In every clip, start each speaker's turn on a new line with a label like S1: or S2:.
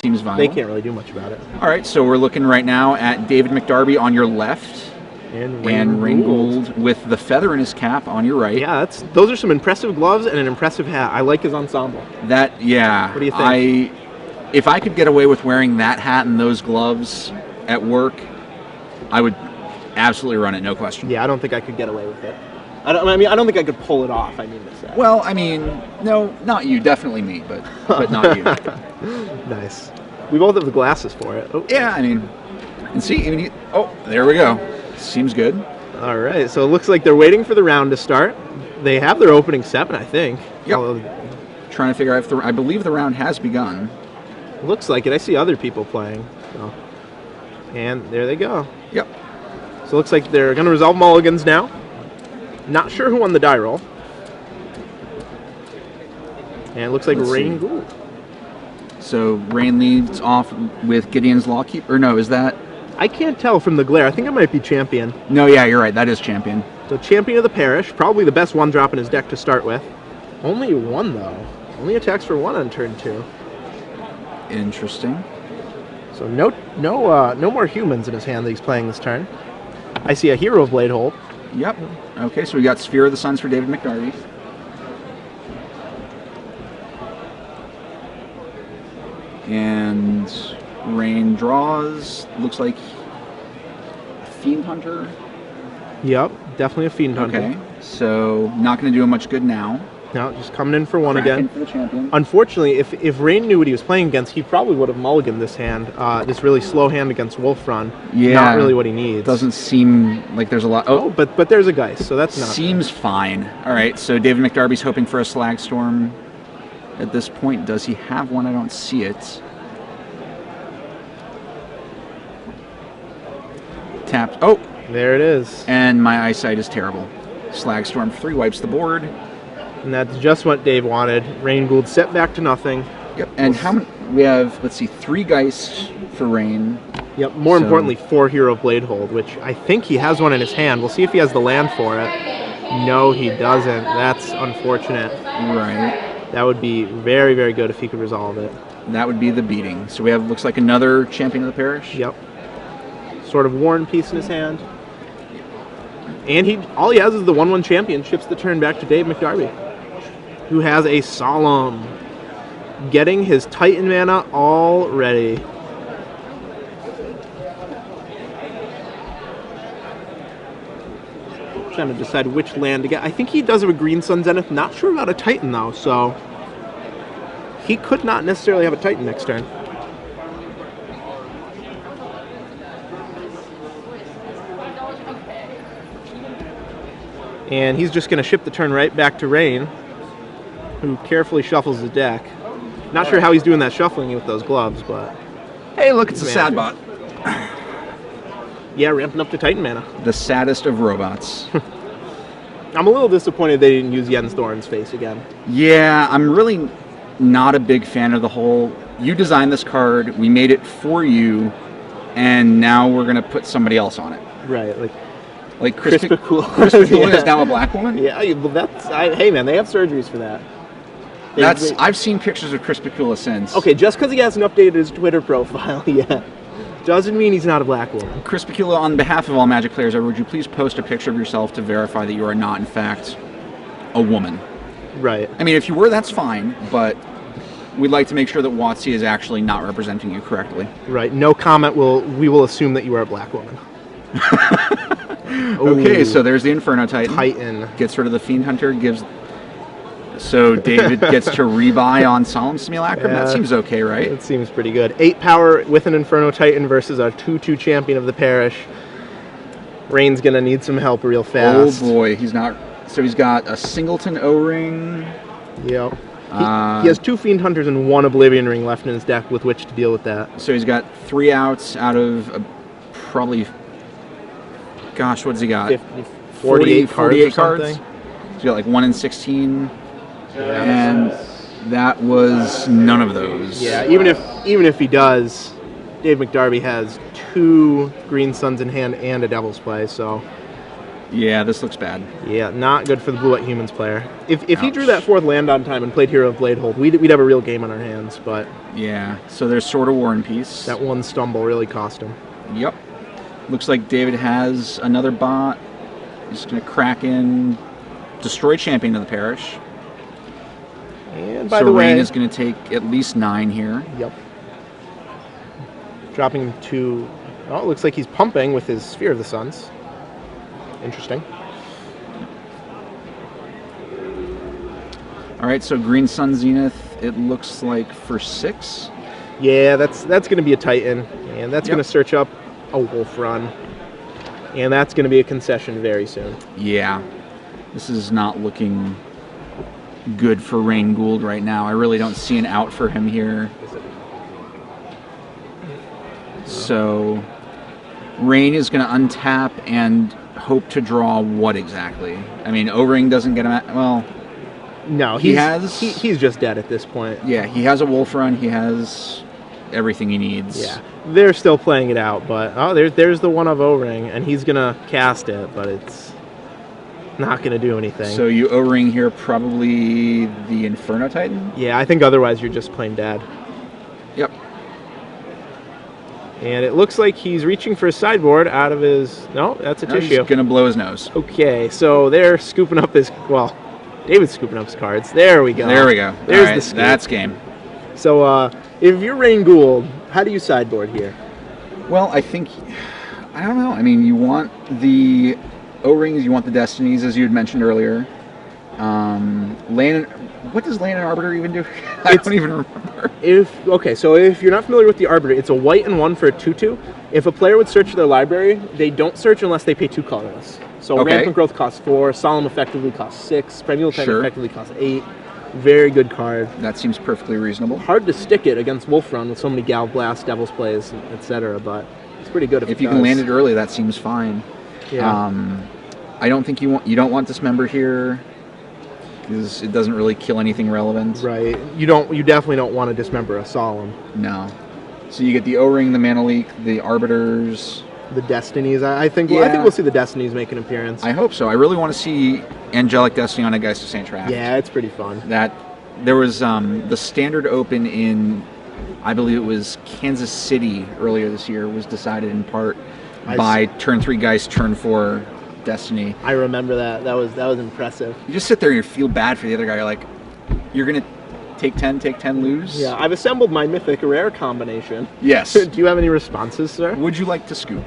S1: seems viable.
S2: They can't really do much about it.
S1: All right, so we're looking right now at David McDarby on your left.
S2: And
S1: Rayne Gould with the feather in his cap on your right.
S2: Yeah, those are some impressive gloves and an impressive hat. I like his ensemble.
S1: Yeah.
S2: What do you think?
S1: If I could get away with wearing that hat and those gloves at work, I would absolutely run it, no question.
S2: Yeah, I don't think I could get away with it. I don't think I could pull it off.
S1: Well, no, not you. Definitely me, but not you.
S2: Nice. We both have the glasses for it. Oh.
S1: Yeah, and see, oh, there we go. Seems good.
S2: All right, so it looks like they're waiting for the round to start. They have their opening 7, I think.
S1: Yep. Trying to figure out I believe the round has begun.
S2: Looks like it. I see other people playing. So. And there they go.
S1: Yep.
S2: So it looks like they're going to resolve mulligans now. Not sure who won the die roll. And it looks like Rayne Gould.
S1: So Rayne leads off with Gideon's Lawkeeper. Or no, is that?
S2: I can't tell from the glare. I think it might be Champion.
S1: No, yeah, you're right. That is Champion.
S2: So Champion of the Parish, probably the best one drop in his deck to start with. Only 1 though. Only attacks for 1 on turn 2.
S1: Interesting.
S2: So no more humans in his hand that he's playing this turn. I see a Hero of Bladehold.
S1: Yep. Okay, so we got Sphere of the Suns for David McDarby. And Rayne draws. Looks like Fiend Hunter.
S2: Yep, definitely a Fiend Hunter.
S1: Okay, so not going to do him much good now.
S2: No, just coming in for 1 again.
S1: For the champion.
S2: Unfortunately, if Rayne knew what he was playing against, he probably would have mulliganed this hand. This really slow hand against Wolf Run.
S1: Yeah.
S2: Not really what he needs.
S1: Doesn't seem like there's a lot.
S2: Oh, but there's a Geist, so that's not.
S1: Seems fine. All right, so David McDarby's hoping for a Slag Storm at this point. Does he have one? I don't see it. Tapped. Oh!
S2: There it is.
S1: And my eyesight is terrible. Slag Storm 3 wipes the board.
S2: And that's just what Dave wanted. Rayne Gould set back to nothing.
S1: Yep. And how many? We have, let's see, 3 Geists for Rayne.
S2: Yep. More importantly, 4 Hero Bladehold, which I think he has one in his hand. We'll see if he has the land for it. No, he doesn't. That's unfortunate.
S1: Right.
S2: That would be very, very good if he could resolve it.
S1: That would be the beating. So we have, looks like another Champion of the Parish.
S2: Yep. Sort of Worn piece in his hand. And all he has is the 1/1 champion. Ships the turn back to Dave McDarby, who has a Solemn, getting his Titan mana already. Trying to decide which land to get. I think he does have a Green Sun Zenith. Not sure about a Titan though, so he could not necessarily have a Titan next turn. And he's just going to ship the turn right back to Rayne, who carefully shuffles the deck. Not sure how he's doing that shuffling with those gloves, but...
S1: Hey, look, it's a sad bot.
S2: Yeah, ramping up to Titan mana.
S1: The saddest of robots.
S2: I'm a little disappointed they didn't use Jens Thorn's face again.
S1: Yeah, I'm really not a big fan of the whole, you designed this card, we made it for you, and now we're going to put somebody else on it.
S2: Right,
S1: like Chris
S2: Pikula.
S1: Chris Pikula is now a black woman?
S2: Yeah, well, hey man, they have surgeries for that.
S1: I've seen pictures of Chris Pikula since.
S2: Okay, just because he hasn't updated his Twitter profile yet, doesn't mean he's not a black woman.
S1: Chris Pikula, on behalf of all Magic players ever, would you please post a picture of yourself to verify that you are not, in fact, a woman?
S2: Right.
S1: I mean, if you were, that's fine, but we'd like to make sure that WotC is actually not representing you correctly.
S2: Right. No comment. We will assume that you are a black woman.
S1: Okay, so there's the Inferno Titan.
S2: Titan.
S1: Gets rid of the Fiend Hunter, so David gets to rebuy on Solemn Simulacrum. That seems okay, right?
S2: That seems pretty good. 8 power with an Inferno Titan versus a 2/2 champion of the Parish. Rayne's going to need some help real fast.
S1: Oh boy, he's got a Singleton O-Ring.
S2: Yep. He has 2 Fiend Hunters and 1 Oblivion Ring left in his deck with which to deal with that.
S1: So he's got 3 outs out of probably... Gosh, what does he got?
S2: 48 cards.
S1: He's got like 1 in 16, and that was none of those.
S2: Yeah, even if he does, Dave McDarby has 2 Green Suns in hand and a Devil's Play, so
S1: Yeah, this looks bad.
S2: Yeah, not good for the Blue White Humans player. If he drew
S1: Ouch.
S2: that 4th land on time and played Hero of Bladehold, we'd have a real game on our hands, but
S1: Yeah, so there's Sword of War and Peace.
S2: that one stumble really cost him.
S1: Yep. Looks like David has another bot. He's going to crack in, destroy Champion of the Parish.
S2: And by
S1: So
S2: the way,
S1: Rayne is going to take at least 9 here.
S2: yep. Dropping him to... Oh, it looks like he's pumping with his Sphere of the Suns. Interesting.
S1: All right, so Green Sun Zenith, it looks like for 6.
S2: Yeah, that's going to be a Titan, and that's
S1: Yep.
S2: going to search up a Wolf Run. And that's going to be a concession very soon.
S1: Yeah, this is not looking good for Rayne Gould right now. I really don't see an out for him here. So Rayne is going to untap and hope to draw what exactly? I mean, O-Ring doesn't get him at, well,
S2: No, he's just dead at this point.
S1: yeah, he has a Wolf Run. He has everything he needs.
S2: Yeah, they're still playing it out, but there's the one of O-Ring, and he's gonna cast it, but it's not gonna do anything.
S1: So you O-Ring here, probably the Inferno Titan?
S2: Yeah, I think otherwise you're just plain dead.
S1: Yep.
S2: And it looks like he's reaching for a sideboard out of his... No, that's a
S1: Now he's
S2: tissue.
S1: going to blow his nose.
S2: Okay, so they're scooping up his... Well, David's scooping up his cards. There we go.
S1: There we go.
S2: There's
S1: All right,
S2: the scoop.
S1: that's game.
S2: So if you're Rayne Gould, how do you sideboard here?
S1: Well, I think... I don't know. I mean, you want the O-Rings, you want the Destinies, as you had mentioned earlier. Land... What does Land and Arbiter even do? I don't even remember.
S2: So if you're not familiar with the Arbiter, it's a white and 1 for a 2/2. If a player would search their library, they don't search unless they pay 2 colorless. So
S1: Okay.
S2: Rampant Growth costs 4, Solemn effectively costs 6, Primeval Titan
S1: Sure.
S2: effectively costs 8. Very good card.
S1: That seems perfectly reasonable.
S2: Hard to stick it against Wolf Run with so many Gal Blast, Devil's Plays, etc. But it's pretty good
S1: If you can land it early, that seems fine.
S2: Yeah.
S1: I don't think you don't want Dismember here, because it doesn't really kill anything relevant.
S2: Right. You definitely don't want to dismember a Solemn.
S1: No. So you get the O-Ring, the Mana Leak, the Arbiters.
S2: The Destinies, I think
S1: Yeah.
S2: we'll see the Destinies make an appearance.
S1: I hope so. I really want to see Angelic Destiny on a Geist of Saint Tract.
S2: Yeah, it's pretty fun.
S1: That there was the standard open in, I believe it was Kansas City earlier this year, was decided in part by turn 3 Geist, turn 4 Destiny.
S2: I remember that. That was impressive.
S1: You just sit there and you feel bad for the other guy. You're like, you're gonna take 10, lose.
S2: Yeah, I've assembled my Mythic Rare combination.
S1: Yes.
S2: Do you have any responses, sir?
S1: Would you like to scoop?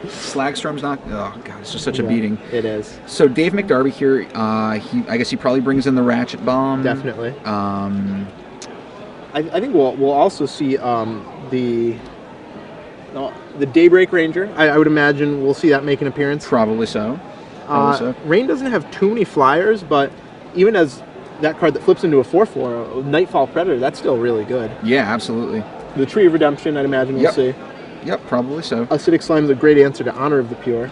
S1: Slagstorm's not. Oh god, it's just such a
S2: Yeah,
S1: beating.
S2: It is.
S1: So Dave McDarby here. I guess he probably brings in the Ratchet Bomb.
S2: Definitely.
S1: Um,
S2: I think we'll also see the Daybreak Ranger. I would imagine we'll see that make an appearance.
S1: probably so.
S2: Rayne doesn't have too many flyers, but even as that card that flips into a 4/4, Nightfall Predator, that's still really good.
S1: Yeah, absolutely.
S2: The Tree of Redemption, I'd imagine we'll
S1: Yep.
S2: see.
S1: Yep, probably so.
S2: Acidic Slime is a great answer to Honor of the Pure.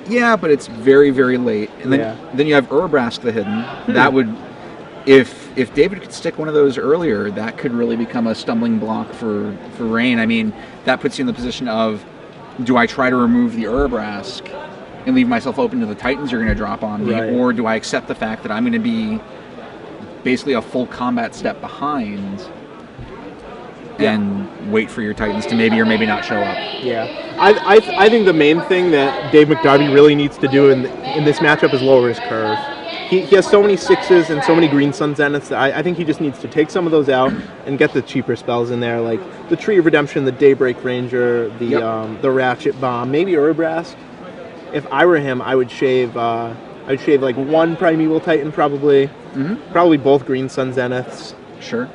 S1: Yeah, but it's very, very late. And then
S2: Yeah.
S1: then you have Urabrask the Hidden. That would, if David could stick one of those earlier, that could really become a stumbling block for Rayne. I mean, that puts you in the position of, do I try to remove the Urabrask and leave myself open to the Titans you're going to drop on me,
S2: Right.
S1: or do I accept the fact that I'm going to be basically a full combat step behind and wait for your Titans to maybe or maybe not show up?
S2: Yeah, I think the main thing that Dave McDarby really needs to do in this matchup is lower his curve. He has so many 6s and so many Green Sun Zeniths that I think he just needs to take some of those out and get the cheaper spells in there, like the Tree of Redemption, the Daybreak Ranger, the Ratchet Bomb, maybe Urabrask. If I were him, I would shave like one Primeval Titan probably, probably both Green Sun Zeniths.
S1: Sure.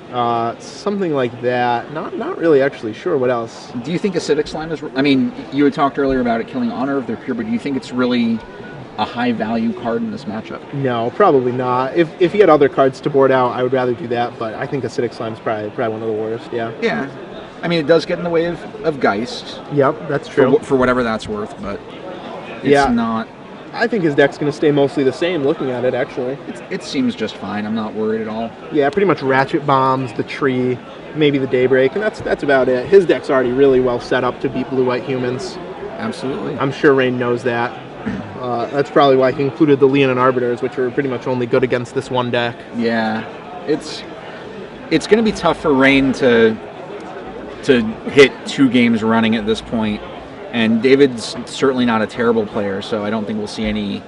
S2: Something like that. Not really actually sure what else.
S1: Do you think Acidic Slime is... I mean, you had talked earlier about it killing Honor of the Pure, but do you think it's really a high-value card in this matchup?
S2: No, probably not. If he had other cards to board out, I would rather do that, but I think Acidic Slime's probably one of the worst, yeah.
S1: Yeah. I mean, it does get in the way of Geist,
S2: Yep, that's true.
S1: for whatever that's worth, but it's
S2: Yeah.
S1: not...
S2: I think his deck's going to stay mostly the same looking at it, actually.
S1: It seems just fine. I'm not worried at all.
S2: Yeah, pretty much Ratchet Bombs, the Tree, maybe the Daybreak, and that's about it. His deck's already really well set up to beat Blue-White Humans.
S1: Absolutely.
S2: I'm sure Rayne knows that. That's probably why he included the Leonin Arbiters, which are pretty much only good against this one deck.
S1: Yeah, it's going to be tough for Rayne to hit 2 games running at this point, and David's certainly not a terrible player, so I don't think we'll see any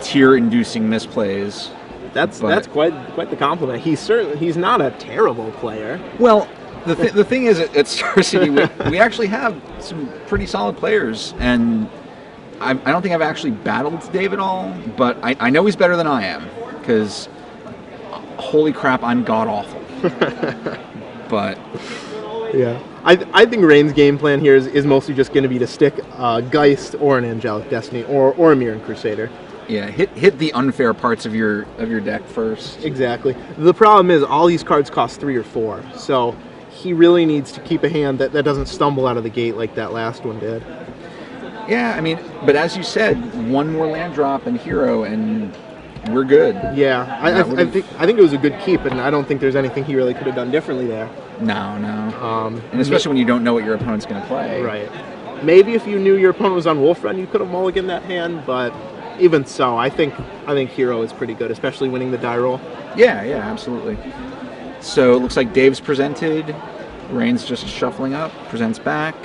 S1: tear-inducing misplays.
S2: That's quite the compliment. He's not a terrible player.
S1: Well, the thing is, at Star City, we actually have some pretty solid players, and I don't think I've actually battled Dave at all, but I know he's better than I am, because holy crap, I'm god-awful. But
S2: yeah, I think Rayne's game plan here is mostly just going to be to stick Geist or an Angelic Destiny or a Mirran Crusader.
S1: yeah, hit the unfair parts of your deck first.
S2: Exactly. The problem is all these cards cost 3 or 4, so he really needs to keep a hand that doesn't stumble out of the gate like that last one did.
S1: Yeah, I mean, but as you said, 1 more land drop and hero, and we're good.
S2: Yeah, I think it was a good keep, and I don't think there's anything he really could have done differently there.
S1: No. And especially when you don't know what your opponent's going to play.
S2: Right. Maybe if you knew your opponent was on Wolf Run, you could have mulliganed that hand, but even so, I think hero is pretty good, especially winning the die roll.
S1: Yeah, absolutely. So it looks like Dave's presented. Rayne's just shuffling up, presents back.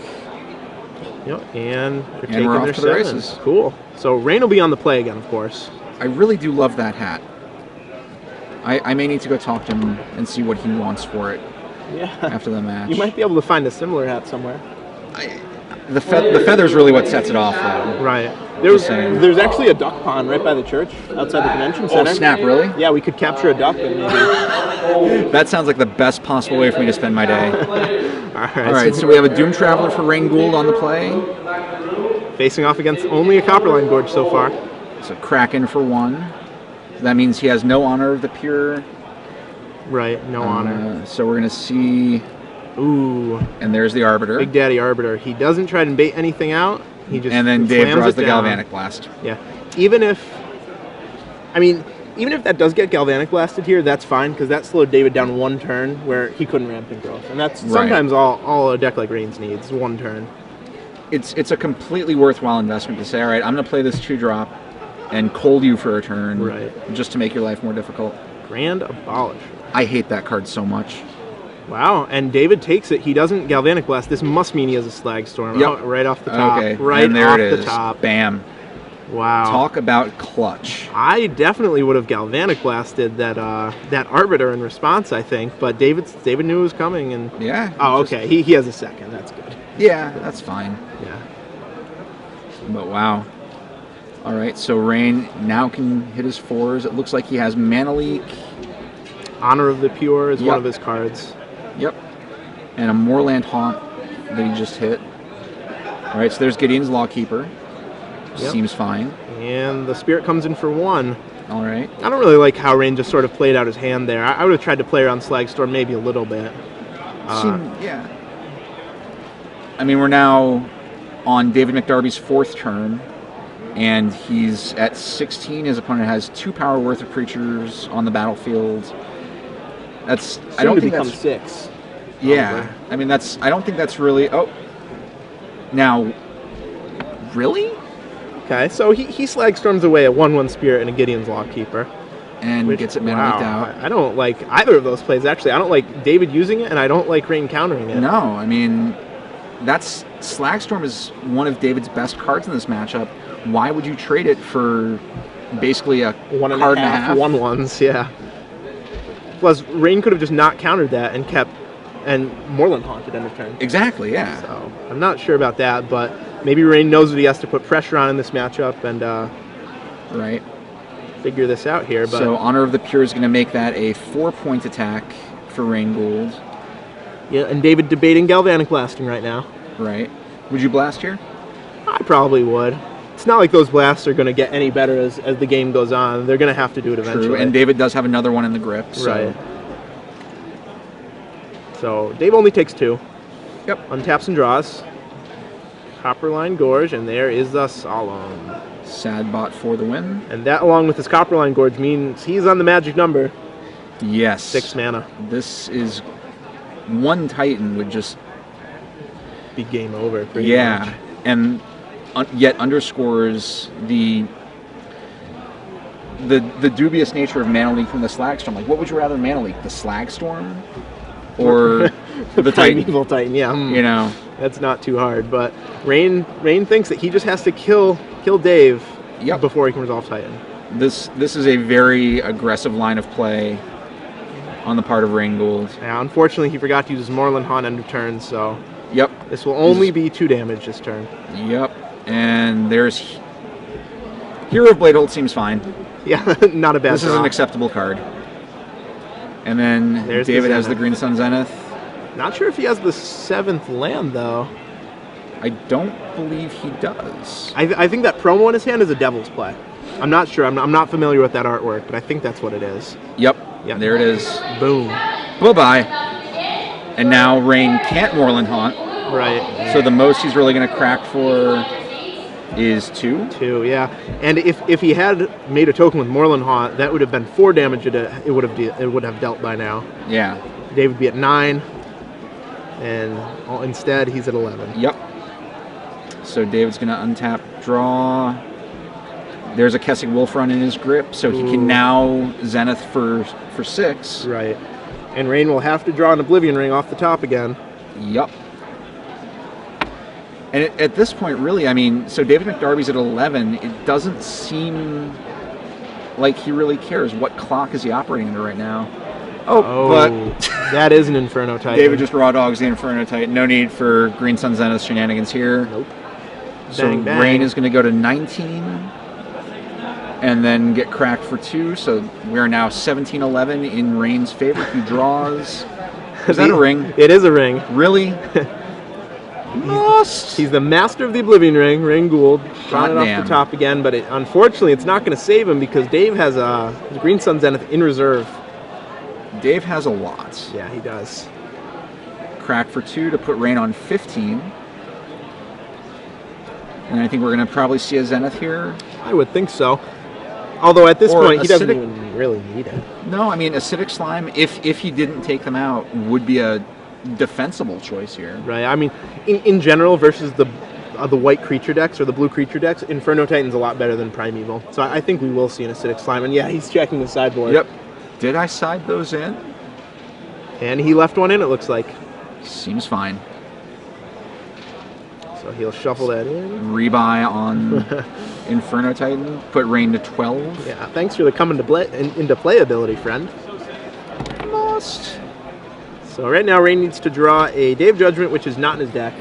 S2: Yep, and they're
S1: we're off
S2: taking their
S1: to the
S2: 7s.
S1: races.
S2: Cool. So Rayne will be on the play again, of course.
S1: I really do love that hat. I may need to go talk to him and see what he wants for it after the match.
S2: You might be able to find a similar hat somewhere.
S1: The feather's really what sets it off, though.
S2: Right. There's actually a duck pond right by the church outside the convention center.
S1: Oh, snap, really?
S2: Yeah, we could capture a duck and maybe...
S1: That sounds like the best possible way for me to spend my day.
S2: All
S1: right, so we have a Doom Traveler for Rayne Gould on the play.
S2: Facing off against only a Copperline Gorge so far.
S1: So Kraken for 1. So that means he has no Honor of the Pure.
S2: Right, no honor.
S1: So we're going to see...
S2: Ooh.
S1: And there's the Arbiter.
S2: Big Daddy Arbiter. He doesn't try to bait anything out. He just
S1: and then Dave
S2: slams
S1: draws
S2: it
S1: the
S2: down.
S1: Galvanic Blast.
S2: Yeah. Even if that does get Galvanic Blasted here, that's fine, because that slowed David down 1 turn where he couldn't ramp in growth. And that's sometimes all a deck like Rayne's needs, 1 turn.
S1: It's a completely worthwhile investment to say, all right, I'm going to play this 2-drop and cold you for a turn just to make your life more difficult.
S2: Grand Abolish.
S1: I hate that card so much.
S2: Wow, and David takes it. He doesn't Galvanic Blast. This must mean he has a Slag Storm.
S1: Yep.
S2: Oh, right off the top.
S1: Okay,
S2: right
S1: and there
S2: off
S1: it is.
S2: the top.
S1: Bam.
S2: Wow.
S1: Talk about clutch.
S2: I definitely would have Galvanic Blasted that Arbiter in response, I think, but David knew it was coming. And
S1: yeah.
S2: Oh, okay. He has a second. That's good.
S1: Yeah, that's fine.
S2: Yeah.
S1: But wow. All right, so Rayne now can hit his 4s. It looks like he has Mana Leak.
S2: Honor of the Pure is one of his cards.
S1: Yep. And a Moorland Haunt that he just hit. All right, so there's Gideon's Lawkeeper. Seems fine.
S2: And the Spirit comes in for 1.
S1: All right.
S2: I don't really like how Rayne just sort of played out his hand there. I would have tried to play around Slag Storm maybe a little bit.
S1: Yeah. I mean, we're now on David McDarby's 4th turn, and he's at 16. His opponent has 2 power worth of creatures on the battlefield. That's I don't think that's
S2: 6.
S1: Yeah,
S2: probably.
S1: I mean I don't think that's really. Oh, now, really?
S2: Okay, so he Slag Storms away a 1/1 Spirit and a Gideon's Lawkeeper.
S1: And gets it mana leaked out.
S2: I don't like either of those plays, actually. I don't like David using it, and I don't like Rayne countering it.
S1: No, I mean, Slagstorm is one of David's best cards in this matchup. Why would you trade it for basically a card and a half?
S2: 1/1s, yeah. Plus, Rayne could have just not countered that and Moorland Haunted end of turn.
S1: Exactly, yeah.
S2: So, I'm not sure about that, but maybe Rayne knows what he has to put pressure on in this matchup and
S1: right.
S2: figure this out here. But
S1: so Honor of the Pure is going to make that a 4-point attack for Rayne Gould.
S2: Yeah, and David debating Galvanic Blasting right now.
S1: Right. Would you blast here?
S2: I probably would. It's not like those blasts are going to get any better as the game goes on. They're going to have to do it eventually.
S1: True, and David does have another one in the grip. So.
S2: Right. So Dave only takes 2.
S1: Yep.
S2: Untaps and draws. Copperline Gorge, and there is the Solemn.
S1: Sad bot for the win.
S2: And that, along with his Copperline Gorge, means he's on the magic number.
S1: Yes.
S2: 6 mana.
S1: This is one Titan would just
S2: be game over. Pretty much.
S1: And yet underscores the dubious nature of Mana Leak from the Slag Storm. Like, what would you rather Mana Leak, the Slag Storm or the Titan?
S2: Primeval Titan, yeah.
S1: You know,
S2: that's not too hard. But Rayne thinks that he just has to kill Dave before he can resolve Titan.
S1: This is a very aggressive line of play on the part of Rayne Gould.
S2: Yeah, unfortunately, he forgot to use his Moreland Haunt end of turn, so this will only be 2 damage this turn.
S1: Yep, and there's Hero of Bladehold seems fine.
S2: Yeah, not a bad
S1: This is an acceptable card. And then David has the Green Sun Zenith.
S2: Not sure if he has the 7th land, though.
S1: I don't believe he does.
S2: I think that promo in his hand is a Devil's Play. I'm not sure. I'm not familiar with that artwork, but I think that's what it is.
S1: Yep. There it is.
S2: Boom.
S1: Bye-bye. And now Rayne can't Moreland Haunt.
S2: Right.
S1: So the most he's really going to crack for is 2.
S2: 2, yeah. And if he had made a token with Moreland Haunt, that would have been 4 damage. It would have dealt by now.
S1: Yeah.
S2: Dave would be at 9, and instead he's at 11.
S1: Yep. So David's going to untap, draw. There's a Kessig Wolf Run in his grip, so he can now Zenith for 6.
S2: Right. And Rayne will have to draw an Oblivion Ring off the top again.
S1: Yep. And at this point, really, I mean, so David McDarby's at 11. It doesn't seem like he really cares. What clock is he operating under right now? Oh, but
S2: that is an Inferno Titan.
S1: David just raw dogs the Inferno Titan. No need for Green Sun Zenith shenanigans here.
S2: Nope.
S1: So Rayne is going to go to 19. And then get cracked for 2, so we're now 17-11 in Rayne's favor. He draws. Is that a ring?
S2: It is a ring.
S1: Really?
S2: He's the master of the Oblivion Ring, Rayne Gould. Drawing it off the top again, but unfortunately it's not going to save him because Dave has a Green Sun Zenith in reserve.
S1: Dave has a lot.
S2: Yeah, he does.
S1: Crack for 2 to put Rayne on 15. And I think we're going to probably see a Zenith here.
S2: I would think so. Although at this point, he doesn't even really need it.
S1: No, I mean, Acidic Slime, if he didn't take them out, would be a defensible choice here.
S2: Right. I mean, in general, versus the white creature decks or the blue creature decks, Inferno Titan's a lot better than Primeval. So I think we will see an Acidic Slime. And yeah, he's checking the sideboard.
S1: Yep. Did I side those in?
S2: And he left one in, it looks like.
S1: Seems fine.
S2: So he'll shuffle that in.
S1: Rebuy on Inferno Titan. Put Rayne to 12.
S2: Yeah, thanks for the coming into play ability, friend.
S1: Must.
S2: So right now Rayne needs to draw a Dave Judgment, which is not in his deck.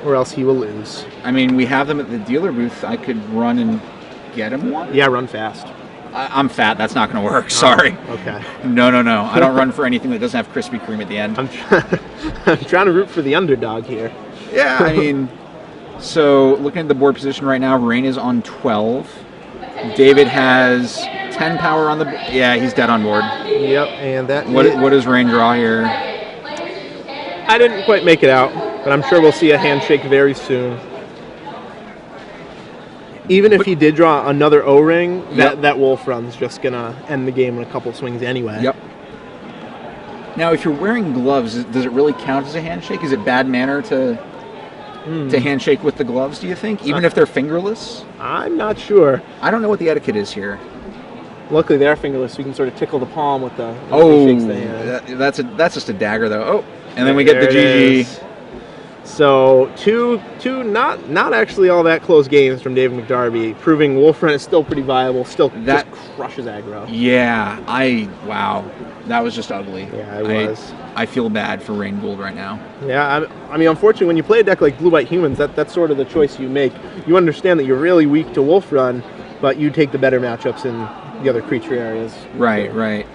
S2: Or else he will lose.
S1: I mean, we have them at the dealer booth. I could run and get him one.
S2: Yeah, run fast.
S1: I'm fat. That's not going to work. Sorry.
S2: Oh, okay.
S1: No. I don't run for anything that doesn't have Krispy Kreme at the end.
S2: I'm trying to root for the underdog here.
S1: Yeah, I mean, so looking at the board position right now, Rayne is on 12. David has 10 power on the... Yeah, he's dead on board.
S2: Yep, and that...
S1: What does Rayne draw here?
S2: I didn't quite make it out, but I'm sure we'll see a handshake very soon. Even if he did draw another O-ring, that Wolf Run's just going to end the game in a couple swings anyway.
S1: Yep. Now, if you're wearing gloves, does it really count as a handshake? Is it bad manner to handshake with the gloves, do you think? Even if they're fingerless?
S2: I'm not sure.
S1: I don't know what the etiquette is here.
S2: Luckily, they're fingerless, so you can sort of tickle the palm with the...
S1: That's just a dagger, though. Oh, and then we get the GG.
S2: So two not actually all that close games from David McDarby, proving Wolfrun is still pretty viable, just crushes aggro.
S1: Yeah, wow, that was just ugly.
S2: Yeah, it was.
S1: I feel bad for Rayne Gould right now.
S2: Yeah, I mean, unfortunately, when you play a deck like Blue-White Humans, that's sort of the choice you make. You understand that you're really weak to Wolfrun, but you take the better matchups in the other creature areas.
S1: Right.